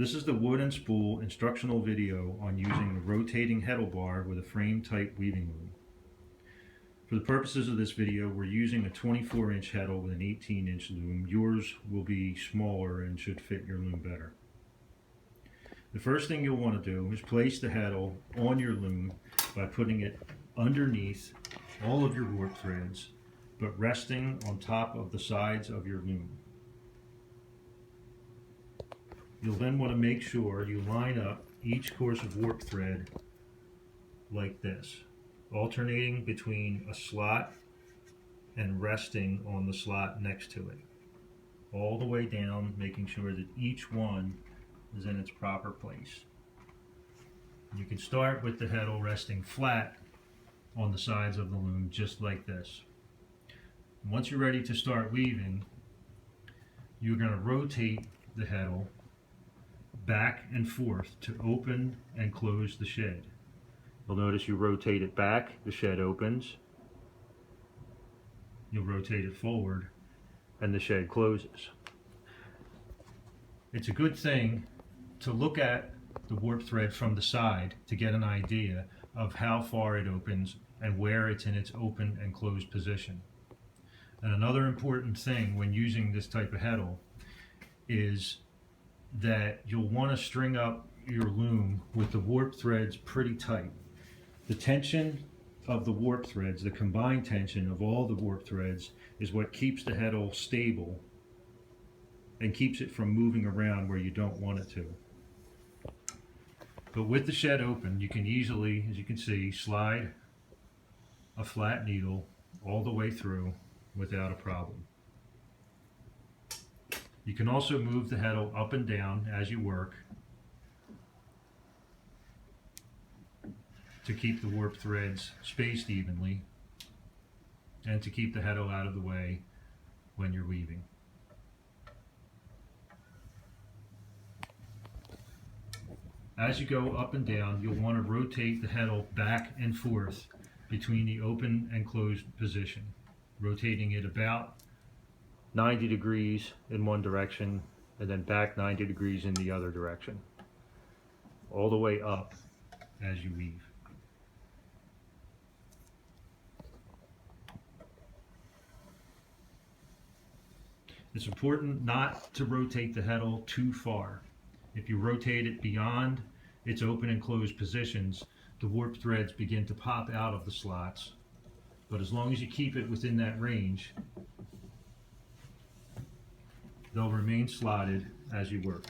This is the wood and spool instructional video on using the rotating Heddle bar with a frame type weaving loom. For the purposes of this video, we're using a 24-inch Heddle with an 18-inch loom. Yours will be smaller and should fit your loom better. The first thing you'll want to do is place the Heddle on your loom by putting it underneath all of your warp threads, but resting on top of the sides of your loom. You'll then want to make sure you line up each course of warp thread like this, alternating between a slot and resting on the slot next to it, all the way down, making sure that each one is in its proper place. You can start with the Heddle resting flat on the sides of the loom, just like this. Once you're ready to start weaving, you're going to rotate the Heddle back and forth to open and close the shed. You'll notice you rotate it back, the shed opens. You'll rotate it forward and the shed closes. It's a good thing to look at the warp thread from the side to get an idea of how far it opens and where it's in its open and closed position. And another important thing when using this type of Heddle is that you'll want to string up your loom with the warp threads pretty tight. The tension of the warp threads, the combined tension of all the warp threads, is what keeps the Heddle stable and keeps it from moving around where you don't want it to. But with the shed open, you can easily, as you can see, slide a flat needle all the way through without a problem. You can also move the Heddle up and down as you work to keep the warp threads spaced evenly and to keep the Heddle out of the way when you're weaving. As you go up and down, you'll want to rotate the Heddle back and forth between the open and closed position, rotating it about 90 degrees in one direction and then back 90 degrees in the other direction, all the way up as you weave. It's important not to rotate the Heddle too far. If you rotate it beyond its open and closed positions, the warp threads begin to pop out of the slots. But as long as you keep it within that range, they'll remain slotted as you work.